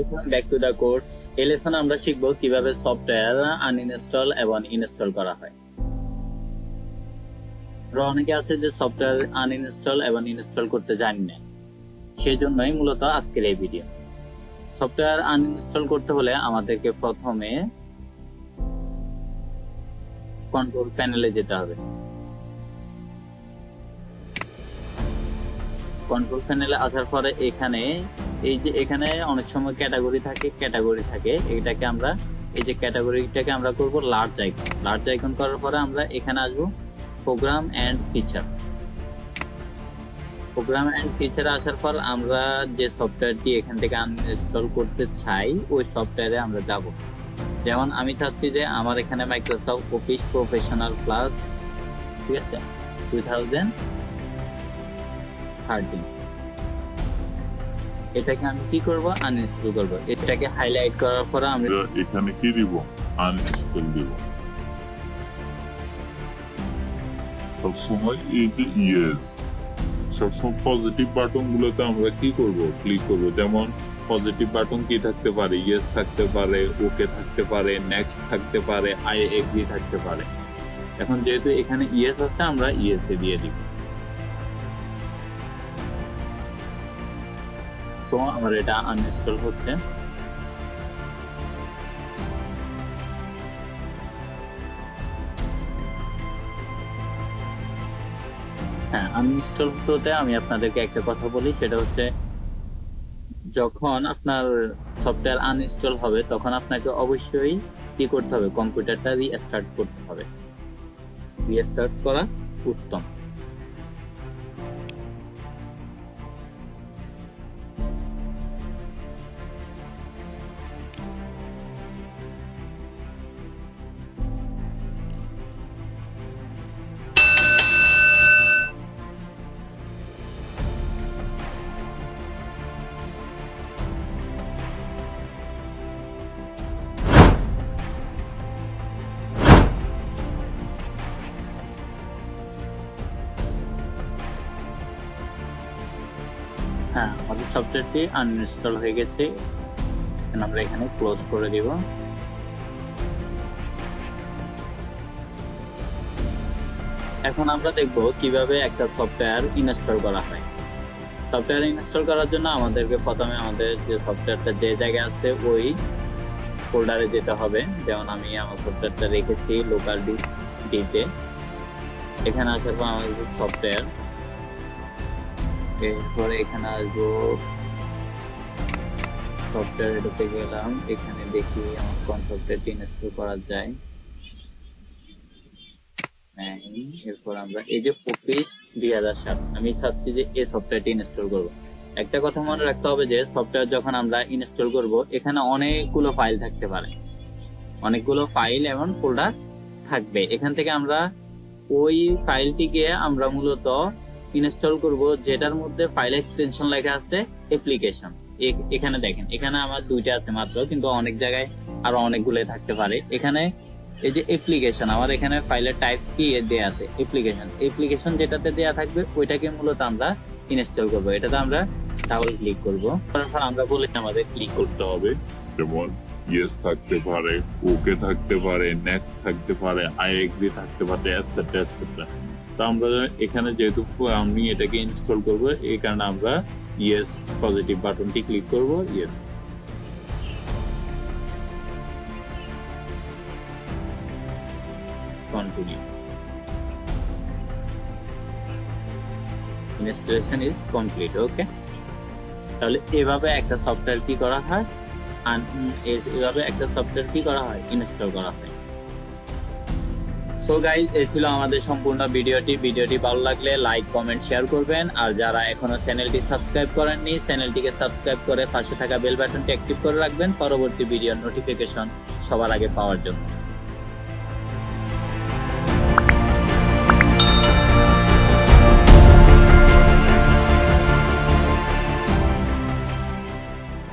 Welcome back to the course. এই লেসনে আমরা শিখব কিভাবে সফটওয়্যার আনইনস্টল এবং ইনস্টল করা হয়। অনেকে আছে যে সফটওয়্যার আনইনস্টল এবং ইনস্টল করতে জানি না, সেই জন্যই মূলত আজকের এই ভিডিও। সফটওয়্যার আনইনস্টল করতে হলে আমাদেরকে প্রথমে কন্ট্রোল প্যানেলে যেতে হবে। কন্ট্রোল প্যানেলে আসার পরে এখানে অনেক সময় ক্যাটাগরি থাকে, এটাকে আমরা এই যে ক্যাটাগরিটাকে আমরা করব লার্জ আইকন করার পরে আমরা এখানে আসবো প্রোগ্রাম এন্ড ফিচার আসার পর আমরা যে সফটওয়্যারটি এখান থেকে আনইনস্টল করতে চাই ওই সফটওয়্যারে আমরা যাব। যেমন আমি চাচ্ছি যে আমার এখানে মাইক্রোসফট অফিস প্রফেশনাল প্লাস, ঠিক আছে, 2013, এটাকে আমি কি করব, আনইনস্টল করব। এটাকে হাইলাইট করার পরে আমরা এখানে কি দিব, আনইনস্টল দিব। সবসময় এই যে সবসময় পজিটিভ বাটন গুলোতে আমরা কি করব, ক্লিক করব। যেমন পজিটিভ বাটন কি থাকতে পারে, ইয়েস থাকতে পারে, ওকে থাকতে পারে, নেক্সট থাকতে পারে, আই এগ্রি থাকতে পারে। এখন যেহেতু এখানে ইয়েস আছে আমরা ইয়েস এ দিয়ে দিব। সো আমার এটা আনইনস্টল হচ্ছে। হ্যাঁ, আনইনস্টল হতে আমি আপনাদেরকে একটা কথা বলি, সেটা হচ্ছে যখন আপনার সফটওয়্যার আনইনস্টল হবে তখন আপনাকে অবশ্যই কি করতে হবে, কম্পিউটারটা রিস্টার্ট করতে হবে। রিস্টার্ট করা উত্তম। হ্যাঁ, আমাদের সফটওয়্যারটি আনইনস্টল হয়ে গেছে। আমরা এখানে ক্লোজ করে দিব। এখন আমরা দেখব কিভাবে একটা সফটওয়্যার ইনস্টল করা হয়। সফটওয়্যার ইনস্টল করার জন্য আমাদেরকে প্রথমে আমাদের যে সফটওয়্যারটা যে জায়গায় আছে ওই ফোল্ডারে যেতে হবে। যেমন আমি আমার সফটওয়্যারটা রেখেছি লোকাল ডিস্ক ডিতে। এখানে আসার পর আমাদের সফটওয়্যার, এরপরে এখানে আসবো সফটওয়্যার, এটাতে গেলাম। এখানে দেখি আমার কোন সফটওয়্যারটি ইনস্টল করা যায়। এরপর আমরা এই যে অফিস 2007, আমি চাচ্ছি যে এই সফটওয়্যারটি ইনস্টল করব। একটা কথা মনে রাখতে হবে যে সফটওয়্যার যখন আমরা ইনস্টল করব এখানে অনেকগুলো ফাইল থাকতে পারে, অনেকগুলো ফাইল এবং ফোল্ডার থাকবে। এখান থেকে আমরা ওই ফাইলটিকে আমরা মূলত ইনস্টল করব যেটার মধ্যে ফাইল এক্সটেনশন লেখা আছে অ্যাপ্লিকেশন। এখানে দেখেন, এখানে আমার দুইটা আছে মাত্র, কিন্তু অনেক জায়গায় আরো অনেকগুলো থাকতে পারে। এখানে এই যে অ্যাপ্লিকেশন, আমার এখানে ফাইলের টাইপ কি দেয়া আছে, অ্যাপ্লিকেশন যেটাতে দেয়া থাকবে ওইটাকে মূলত আমরা ইনস্টল করব। এটাতে আমরা ডাবল ক্লিক করব। তারপর আমরা বলে আমাদের ক্লিক করতে হবে। যেমন ইয়েস থাকতে পারে, ওকে থাকতে পারে, নেক্সট থাকতে পারে, আই এগ্রি থাকতে পারে, এটসেট্রা এটসেট্রা। তো আমরা এখানে যেহেতু আমি এটাকে ইনস্টল করব এই কারণে আমরা ইয়েস পজিটিভ বাটনটি ক্লিক করব, yes. Continue. Installation is complete. Okay, তাহলে এভাবে একটা সফটওয়্যার কি করা হয়, ইনস্টল করা হয়। সো গাইজ, এই ছিল আমাদের সম্পূর্ণ ভিডিওটি ভালো লাগলে লাইক, কমেন্ট, শেয়ার করবেন। আর যারা এখনো চ্যানেলটি সাবস্ক্রাইব করেননি, চ্যানেলটিকে সাবস্ক্রাইব করে পাশে থাকা বেল বাটনটি অ্যাক্টিভ করে রাখবেন পরবর্তী ভিডিওর নোটিফিকেশন সবার আগে পাওয়ার জন্য।